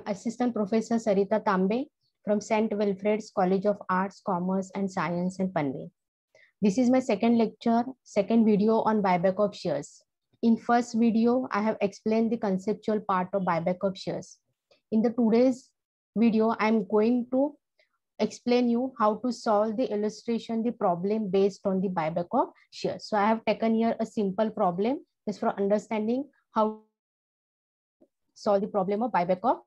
Assistant Professor Sarita Tambe from St. Wilfred's College of Arts, Commerce and Science in Panvel. This is my second lecture, second video on buyback of shares. In first video, I have explained the conceptual part of buyback of shares. In the today's video, I am going to explain you how to solve the illustration, the problem based on the buyback of shares. So I have taken here a simple problem just for understanding how solve the problem of buyback of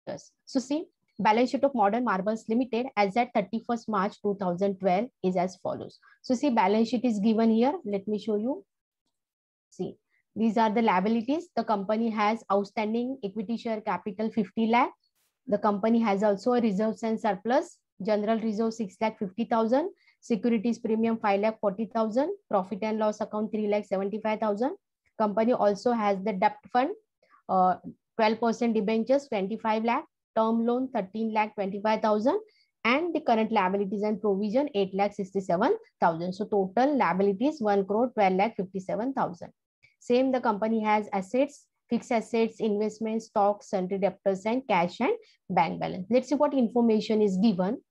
shares. So see, balance sheet of Modern Marbles Limited as at 31st March 2012 is as follows. So see, balance sheet is given here. Let me show you. See, these are the liabilities. The company has outstanding equity share capital 50 lakh. The company has also a reserves and surplus. General reserve 6,50,000. Securities premium 5,40,000. Profit and loss account 3,75,000. Company also has the debt fund 12% debentures 25 lakh. Term loan 13,25,000. And the current liabilities and provision 8,67,000. So total liabilities 1,12,57,000. Same, the company has assets, fixed assets, investments, stocks, sundry debtors, and cash and bank balance. Let's see what information is given.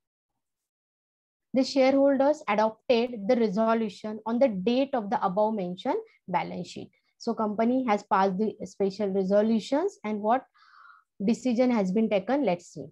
The shareholders adopted the resolution on the date of the above mentioned balance sheet. So company has passed the special resolutions, and what decision has been taken? Let's see.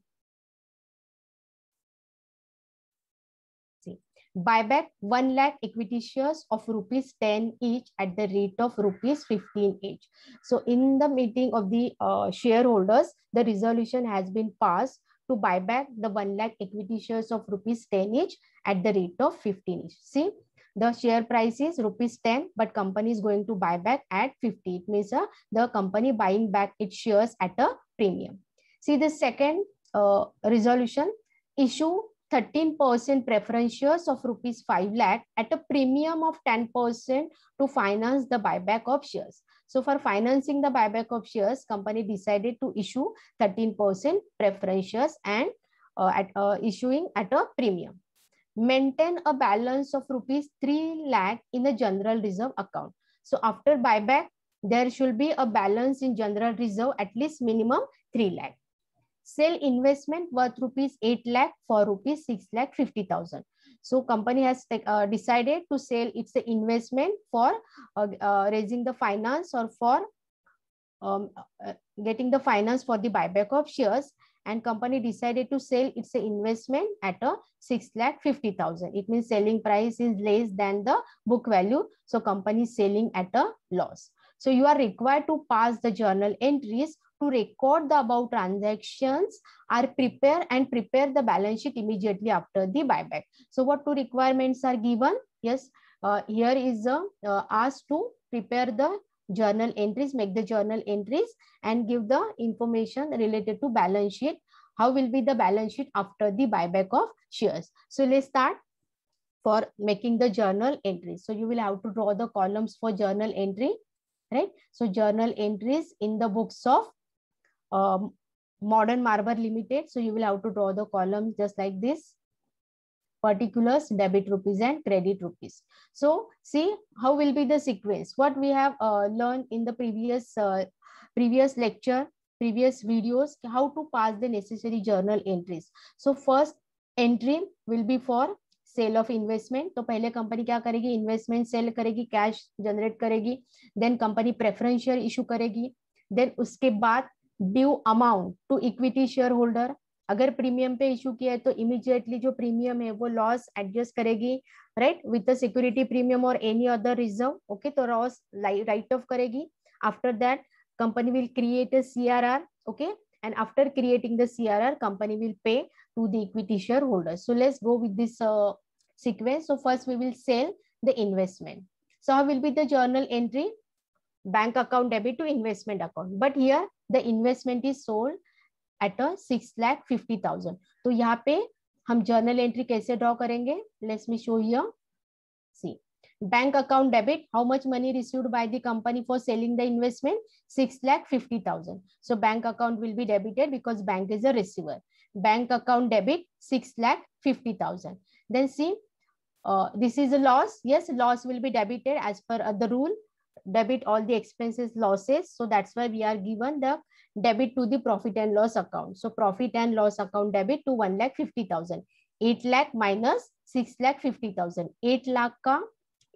Buyback 1 lakh equity shares of ₹10 each at the rate of ₹15 each. So in the meeting of the shareholders, the resolution has been passed to buy back the 1 lakh equity shares of ₹10 each at the rate of 15 each. See, the share price is ₹10, but company is going to buy back at 50. It means the company buying back its shares at a premium. See the second resolution, issue 13% preference shares of ₹5 lakh at a premium of 10% to finance the buyback of shares. So for financing the buyback of shares, company decided to issue 13% preference shares and issuing at a premium. Maintain a balance of ₹3 lakh in the general reserve account. So after buyback, there should be a balance in general reserve at least minimum 3 lakh. Sell investment worth ₹8 lakh for ₹6,50,000. So company has decided to sell its investment for raising the finance or for getting the finance for the buyback of shares, and company decided to sell its investment at a ₹6,50,000. It means selling price is less than the book value. So company is selling at a loss. So you are required to pass the journal entries to record the above transactions are prepare the balance sheet immediately after the buyback. So what two requirements are given? Yes, here is asked to prepare the journal entries, make the journal entries and give the information related to balance sheet. How will be the balance sheet after the buyback of shares? So let's start for making the journal entries. So you will have to draw the columns for journal entry, right? So journal entries in the books of Modern Marble Limited. So you will have to draw the columns just like this. Particulars, debit rupees and credit rupees. So see how will be the sequence. What we have learned in the previous lecture, previous videos, how to pass the necessary journal entries. So first entry will be for sale of investment. तो पहले company क्या करेगी? Investment sale करेगी, cash generate करेगी. Then company preference share issue करेगी. Then उसके बाद due amount to equity share holder. अगर प्रीमियम पे इशू किया है तो इमीडिएटली जो प्रीमियम है वो लॉस एडजस्ट करेगी, right, with the security premium और एनी अदर रिजर्व. ओके, तो लॉस राइट ऑफ करेगी. After that company will create a CRR. Okay, and after creating the CRR, company will pay to the equity shareholders. So let's go with this sequence. So first we will sell the investment. So how will be the journal entry? Bank account debit to investment account. But here the investment is sold at a 6,50,000. तो यहाँ पे हम journal entry कैसे draw करेंगे? Let me show here. See. Bank account debit, how much money received by the company for selling the investment? 6,50,000. So bank account will be debited because bank is a receiver. Bank account debit 6,50,000. Then see, this is a loss. Yes, loss will be debited as per the rule. Debit all the expenses, losses. So that's why we are given the debit to the profit and loss account. So profit and loss account debit to 1,50,000. 8 lakh minus 6,50,000. 8 lakh का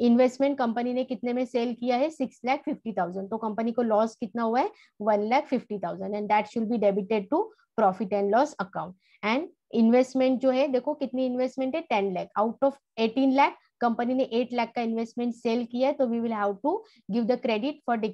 investment company ने कितने में cell किया है? 6,50,000. तो company को loss कितना हुआ है? 1,50,000. And that should be debited to profit and loss account. And investment जो है, देखो कितनी इन्वेस्टमेंट है? 10 lakh. Out of 18 lakh company ने 8 लाख का इन्वेस्टमेंट सेल किया है, तो we will have to give the credit for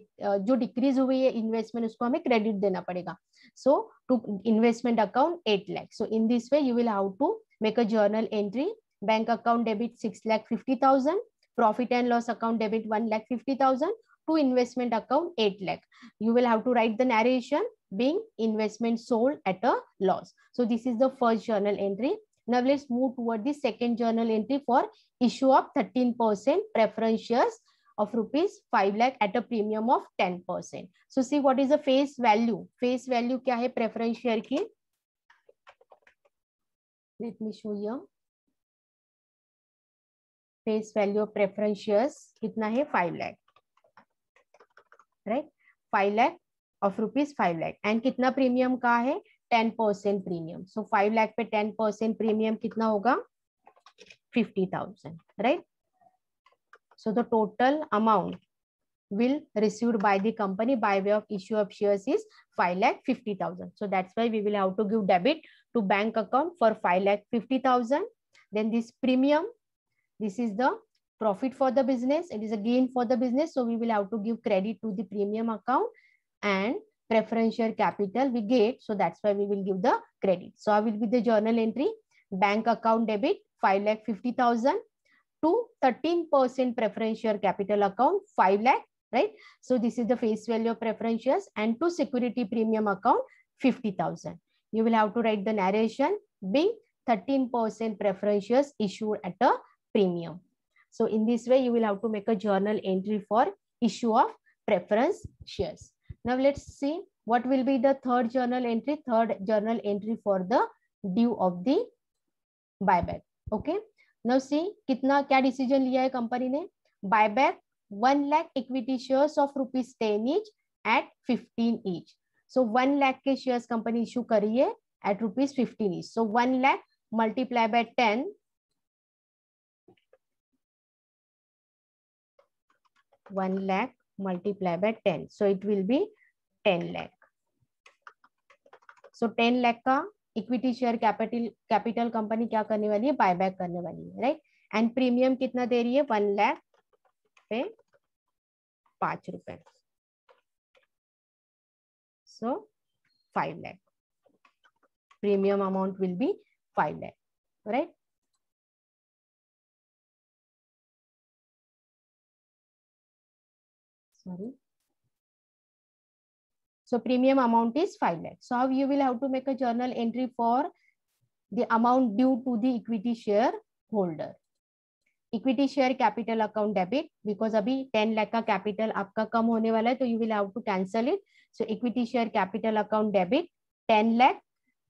जो डिक्रीज हुई है इन्वेस्टमेंट, उसको हमें क्रेडिट देना पड़ेगा. So to investment account 8 lakh. So in this way you will have to make a journal entry. Bank account debit 6,50,000, profit and loss account debit 1,50,000, to investment account 8 lakh. You will have to write the narration being investment sold at a loss. So this is the first journal entry. Now let's move toward the second journal entry for issue of 13% preference shares of rupees 5 lakh at a premium of 10%. So see what is the face value. Face value क्या है preference share की? Let me show you. Face value of preference shares कितना है? 5 lakh, right? 5 lakh of rupees 5 lakh. And कितना premium का है? 10% premium. सो 5 लाख पे 10% premium कितना होगा? 50,000, right? So the total amount will received by the company by way of issue of shares is 5,50,000. So that's why we will have to give debit to bank account for 5,50,000. Then this premium, this is the profit for the business, it is a gain for the business, so we will have to give credit to the premium account. And preferential capital we get, so that's why we will give the credit. So I will be the journal entry. Bank account debit 5,50,000 to 13% preferential capital account 5 lakh, right? So this is the face value of preference shares. And to security premium account 50,000. You will have to write the narration being 13% preference shares issued at a premium. So in this way, you will have to make a journal entry for issue of preference shares. Now let's see what will be the third journal entry. Third journal entry for the due of the buyback. Okay. Now see कितना क्या decision लिया है company ने? Buyback 1 lakh equity shares of rupees 10 each at 15 each. So 1 lakh के shares company issue करी है at rupees 15 each. So 1 lakh multiply by 10. 1 lakh multiply by 10. So it will be 10 lakh. So 10 lakh का equity share capital company क्या करने वाली है? Buyback करने वाली है, राइट? एंड प्रीमियम कितना दे रही है? 1 लाख पे 5 रुपए. सो 5 lakh. Premium amount will be 5 lakh, right? Sorry. So premium amount is 5 lakh. So how you will have to make a journal entry for the amount due to the equity share holder. Equity share capital account debit, because अभी 10 lakh का capital आपका कम होने वाला है, तो you will have to cancel it. So equity share capital account debit 10 lakh.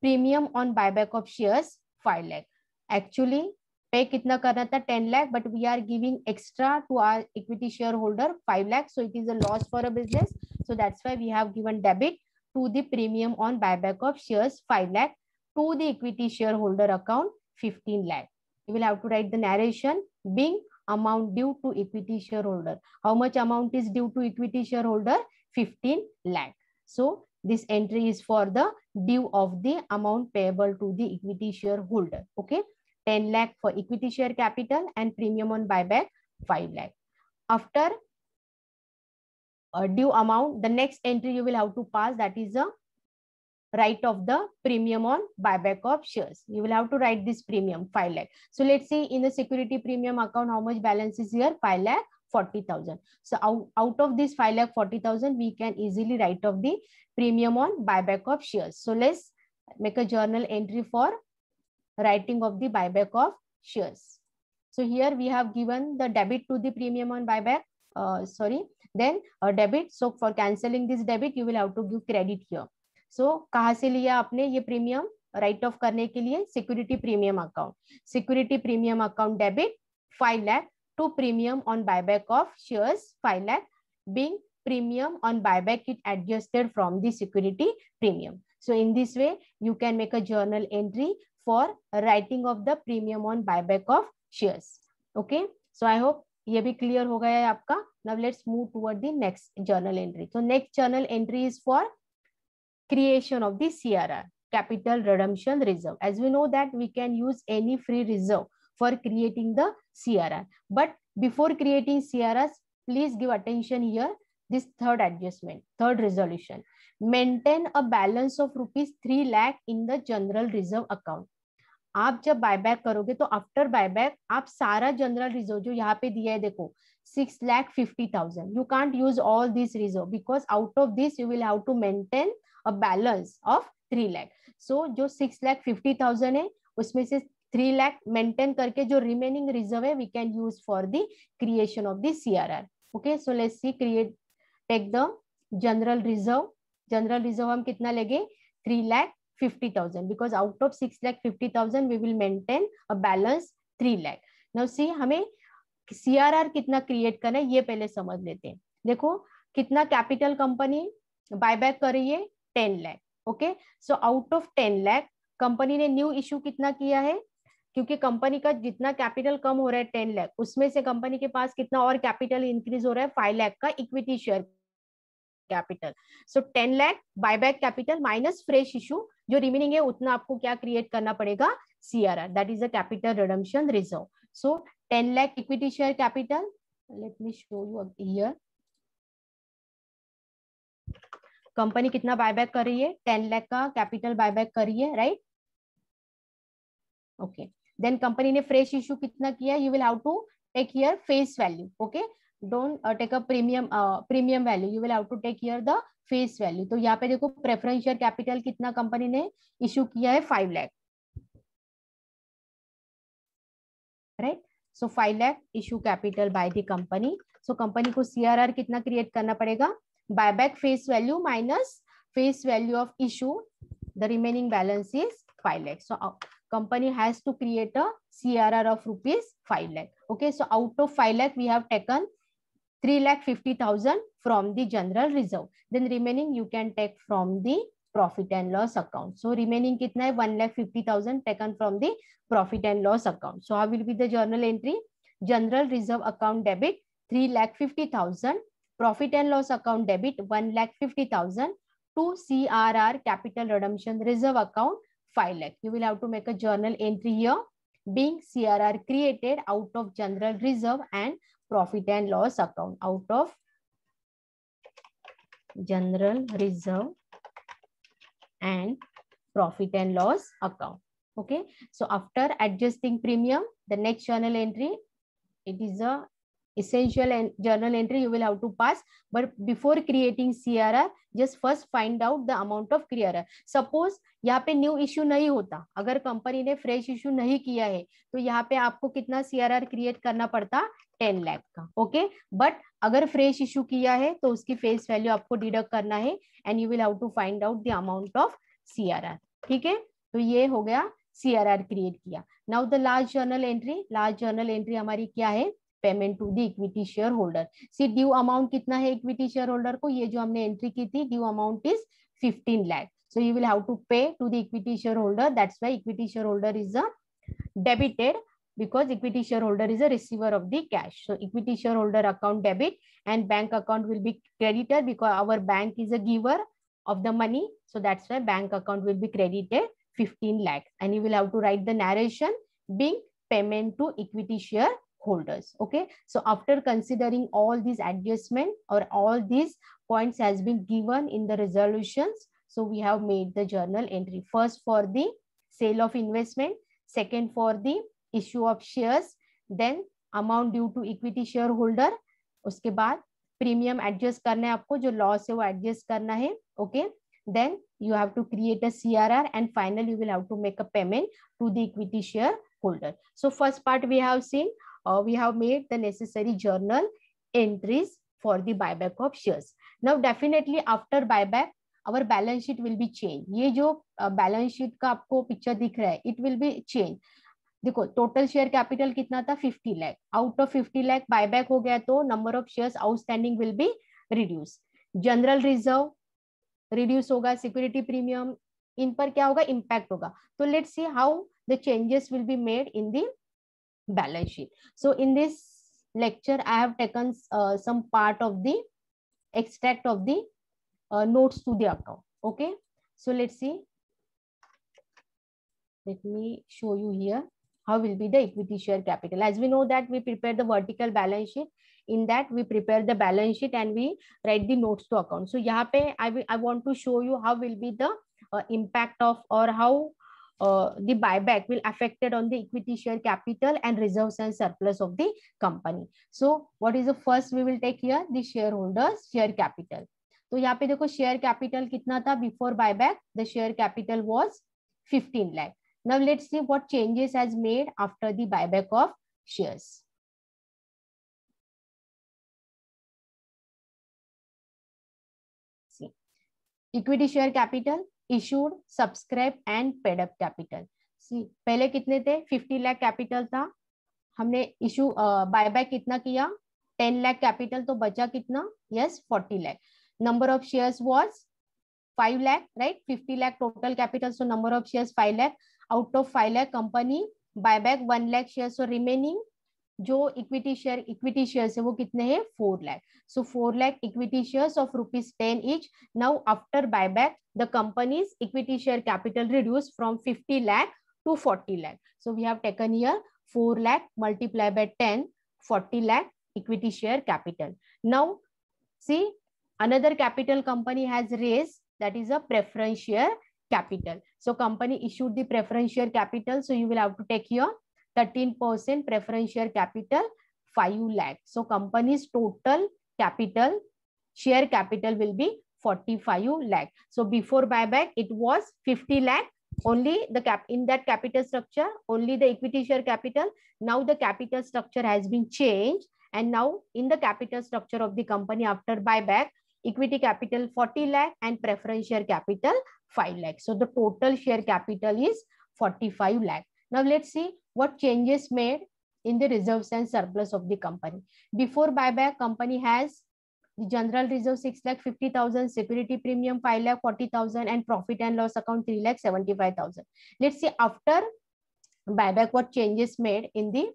Premium on buyback of shares 5 lakh. Actually पे कितना करना था? 10 lakh, but we are giving extra to our equity shareholder 5 lakh, so it is a loss for a business. So that's why we have given debit to the premium on buyback of shares 5 lakh, to the equity shareholder account 15 lakh. You will have to write the narration being amount due to equity shareholder. How much amount is due to equity shareholder? 15 lakh. So this entry is for the due of the amount payable to the equity shareholder. Okay. 10 lakh for equity share capital and premium on buyback 5 lakh. After due amount, the next entry you will have to pass, that is a write of the premium on buyback of shares. You will have to write this premium 5 lakh. So let's see in the security premium account how much balance is here? 5,40,000. So out of this 5,40,000 we can easily write off the premium on buyback of shares. So let's make a journal entry for writing of the buyback of shares. So here we have given the debit to the premium on buyback. Then a debit. So for cancelling this debit, you will have to give credit here. So कहाँ से लिया आपने ये premium right of करने के लिए? Security premium account. Security premium account debit 5 lakh to premium on buyback of shares 5 lakh, being premium on buyback is adjusted from the security premium. So in this way, you can make a journal entry for writing of the premium on buyback of shares. Okay, so I hope ये भी clear हो गया है आपका. Now let's move toward the next journal entry. So next journal entry is for creation of the CRR, capital redemption reserve. As we know that we can use any free reserve for creating the CRR, but before creating CRRs, please give attention here. This third adjustment, third resolution, maintain a balance of ₹3 lakh in the general reserve account. आप जब buyback करोगे तो after buyback आप सारा general reserve जो यहाँ पे दिया है देखो 6,50,000, you can't use all this reserve because out of this you will have to maintain a balance of 3 lakh. So जो 6,50,000 है उसमें से 3 lakh मेंटेन करके जो रिमेनिंग रिजर्व है we can use for the creation of the CRR. Okay, so let's see, create, take the general reserve. General reserve हम कितना लेंगे 3,50,000 because out of 6,50,000 we will maintain a balance 3 lakh. Now see हमें CRR कितना create करना है ये पहले समझ लेते हैं. देखो कितना कैपिटल कंपनी बायबैक कर रही है 10 lakh. Okay, so out of 10 lakh company ने न्यू इशू कितना किया है, क्योंकि कंपनी का जितना कैपिटल कम हो रहा है 10 लाख, उसमें से कंपनी के पास कितना और कैपिटल इंक्रीज हो रहा है 5 लाख का इक्विटी शेयर कैपिटल. सो 10 lakh buyback capital minus fresh issue, जो रिमेनिंग है उतना आपको क्या क्रिएट करना पड़ेगा CRR, that is the capital redemption reserve. So 10 lakh equity share capital. Let me show you up here. Company कितना बायबैक कर रही है 10 लाख का कैपिटल बायबैक कर रही है, राइट. ओके, देन कंपनी ने फ्रेश इशू कितना किया, you will have to take here face value. Okay, don't take a premium value, you will have to take here the face value. तो यहाँ पे देखो प्रेफरेंस शेयर कैपिटल कितना company ने issue किया है 5 lakh, right. So 5 lakh issue capital by the company. So company को CRR कितना क्रिएट करना पड़ेगा, buyback face value minus face value of issue, the remaining balance is 5 lakh. So company has to create a CRR of ₹5 lakh. Okay, so out of 5 lakh we have taken 3,50,000 from the general reserve. Then remaining you can take from the profit and loss account. So remaining कितना है 1,50,000 taken from the profit and loss account. So how will be the journal entry? General reserve account debit 3,50,000, profit and loss account debit 1,50,000 to CRR capital redemption reserve account 5 lakh. You will have to make a journal entry here, being CRR created out of general reserve and profit and loss account, out of general reserve and profit and loss account. Okay, so after adjusting premium, the next journal entry, it is a essential and journal entry you will have to pass. But before creating CRR, just first find out the amount of CRR. Suppose यहाँ पे new issue नहीं होता, अगर company ने fresh issue नहीं किया है, तो यहाँ पे आपको कितना CRR क्रिएट करना पड़ता 10 लाख का. ओके, बट अगर फ्रेश इश्यू किया है तो उसकी फेस वैल्यू आपको डिडक्ट करना है and you will have to find out the amount of CRR. ठीक है, तो ये हो गया CRR क्रिएट किया. Now the last journal entry, last journal entry हमारी क्या है, payment to the equity share holder. See due amount कितना है इक्विटी शेयर होल्डर को, ये जो हमने एंट्री की थी, due amount is 15 lakh. So you will have to pay to the equity share holder. That's why equity share holder is a debited, because equity shareholder is a receiver of the cash. So equity shareholder account debit and bank account will be credited because our bank is a giver of the money. So that's why bank account will be credited 15 lakh, and you will have to write the narration being payment to equity shareholders. Okay, so after considering all these adjustment or all these points has been given in the resolutions, so we have made the journal entry. First for the sale of investment, second for the issue of shares, then amount due to equity shareholder, उसके बाद premium adjust करना है आपको, जो loss है वो adjust करना है. Okay, then you have to create a CRR and finally you will have to make a payment to the equity shareholder. So first part we have seen, we have made the necessary journal entries for the buyback of shares. Now definitely after buyback our balance sheet will be changed. ये जो balance sheet का आपको picture दिख रहा है, it will be changed. देखो total share capital कितना था 50 lakh, out of 50 lakh buyback हो गया तो number of shares outstanding will be reduce, general reserve reduce होगा, सिक्योरिटी प्रीमियम, इन पर क्या होगा, इम्पैक्ट होगा. तो let's see how the changes will be made in the balance sheet. So in this lecture I have taken some part of the extract of the notes to the account. Okay, so let's see, let me show you here how will be the equity share capital. As we know that we prepare the vertical balance sheet, in that we prepare the balance sheet and we write the notes to account. So यहाँ पे I want to show you how will be the impact of, or how the buyback will affected on the equity share capital and reserves and surplus of the company. So what is the first we will take here, the shareholders share capital. तो यहाँ पे देखो share capital कितना था before buyback, the share capital was 15 lakh. Now let's see what changes has made after the buyback of shares. See, equity share capital issued, subscribed and paid up capital. See, पहले कितने थे, 50 lakh capital था, हमने issue buyback कितना किया, 10 lakh capital, तो बचा कितना, yes 40 lakh. Number of shares was 5 lakh, right? 50 lakh total capital, so number of shares 5 lakh. Out of 5 lakh company buyback 1 lakh shares, so remaining जो इक्विटी शेयर्स है वो कितने हैं, 4 lakh. So 4 lakh equity shares of ₹10 each. Now after buyback the company's equity share capital reduced from 50 lakh to 40 lakh. So we have taken here 4 lakh multiplied by 10, 40 lakh equity share capital. Now see, another capital company has raised, that is a preference share capital. So company issued the preference share capital, so you will have to take here 13% preference share capital, 5 lakh. So company's total capital, share capital will be 45 lakh. So before buyback it was 50 lakh, only the in that capital structure only the equity share capital. Now the capital structure has been changed, and now in the capital structure of the company after buyback, equity capital 40 lakh and preference share capital 5 lakh. So the total share capital is 45 lakh. Now let's see what changes made in the reserves and surplus of the company. Before buyback, company has the general reserve 6,50,000, security premium 5,40,000 and profit and loss account 3,75,000. Let's see after buyback what changes made in the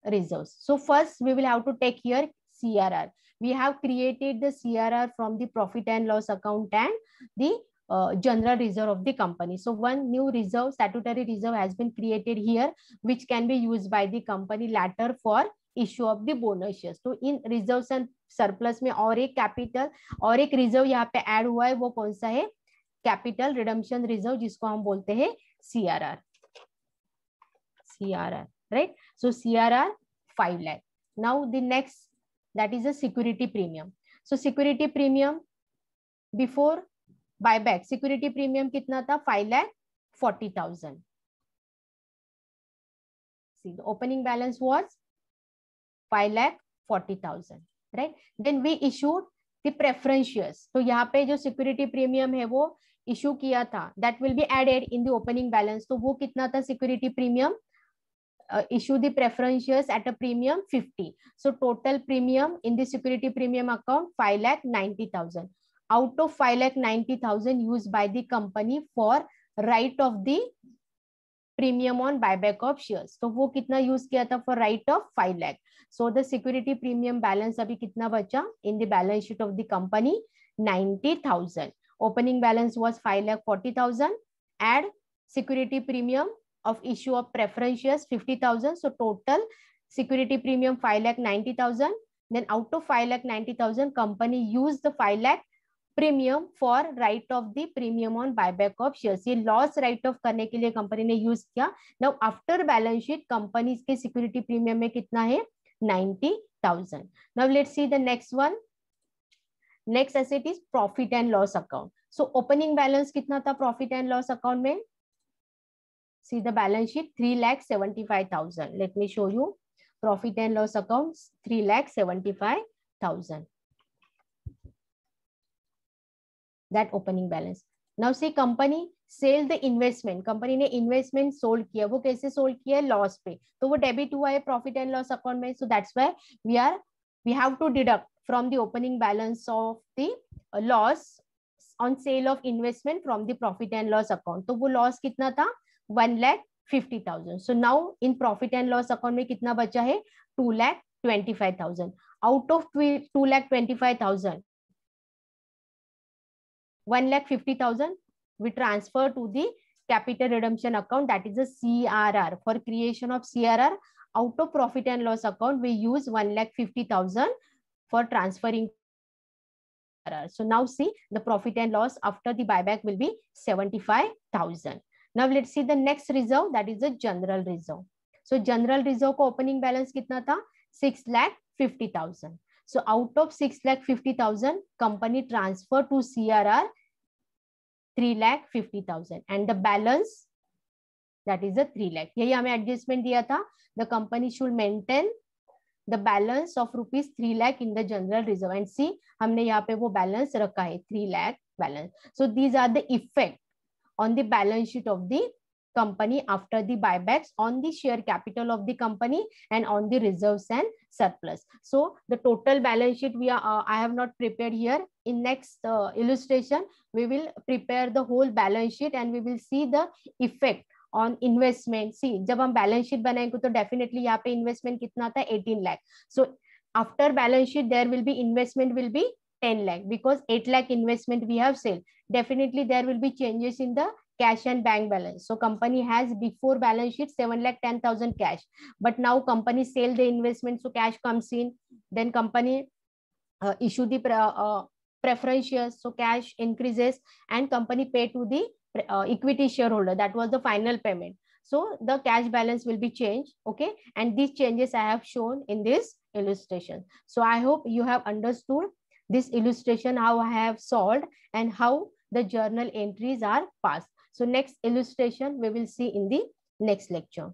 reserves. So first we will have to take here CRR. We have created the CRR from the profit and loss account and the general reserve of the company. So one new reserve, statutory reserve has been created here, which can be used by the company later for issue of the bonus shares. तो इन reserves and surplus में और एक capital और एक reserve यहाँ पे add हुआ है, वो कौन सा है, capital redemption reserve, जिसको हम बोलते हैं CRR. CRR, right? So CRR 5 lakh. Now the next, that is a security premium. So security premium before buyback, security premium कितना था, 5,40,000. See, the opening balance was 5,40,000, right? Then we issued the preference shares. तो यहाँ पे जो security premium है वो issue किया था, that will be added in the opening balance. तो वो कितना था security premium? Issue the preference shares at a premium 50. So total premium in the security premium account 5,90,000. Out of 5,90,000 used by the company for right of the premium on buyback of shares. तो वो कितना use किया था for right of 5 lakh. So the security premium balance अभी कितना बचा in the balance sheet of the company, 90,000. Opening balance was 5,40,000. Add security premium of issue of preference shares 50,000. So total security premium 5,90,000. Then out of 5,90,000, company used the 5 lakh premium for right of the premium on buyback of shares. ये loss write off करने के लिए company ने use किया. Now after balance sheet, company के security premium में कितना है, 90,000. Now let's see the next one. Next asset is profit and loss account. So opening balance कितना था profit and loss account में? See the balance sheet, 3,75,000. Let me show you. Profit and loss accounts, 3,75,000. That opening balance. Now see company sell the investment. Company ने investment sold किया. वो कैसे sold किया है? Loss पे. तो वो debit हुआ है profit and loss account में. So that's why we have to deduct from the opening balance of the loss on sale of investment from the profit and loss account. तो वो loss कितना था 1,50,000. So now in profit and loss account में कितना बचा है 2,25,000. Out of 2,25,000, 1,50,000 we transfer to the capital redemption account, that is a CRR. For creation of CRR, out of profit and loss account, we use 1,50,000 for transferring. So now see the profit and loss after the buyback will be 75,000. Now let's see the next reserve, that is the general reserve. So general reserve को opening balance कितना था 6,50,000. So out of 6,50,000, company transfer to CRR 3,50,000 and the balance, that is the 3 lakh. यही हमें adjustment दिया था. The company should maintain the balance of rupees 3 lakh in the general reserve, and see हमने यहाँ पे वो balance रखा है 3 lakh balance. So these are the effect on the balance sheet of the company after the buybacks on the share capital of the company and on the reserves and surplus. So the total balance sheet we are I have not prepared here. In next illustration we will prepare the whole balance sheet and we will see the effect on investment. See जब हम balance sheet बनाएंगे तो definitely यहाँ पे investment कितना था 18 lakh. So after balance sheet there will be investment will be 10 lakh because 8 lakh investment we have sold. Definitely there will be changes in the cash and bank balance. So company has before balance sheet 7,10,000 cash, but now company sell the investment, so cash comes in. Then company issue the preference shares, so cash increases, and company pay to the equity shareholder. That was the final payment. So the cash balance will be changed. Okay, and these changes I have shown in this illustration. So I hope you have understood this illustration, how I have solved and how the journal entries are passed. So next illustration we will see in the next lecture.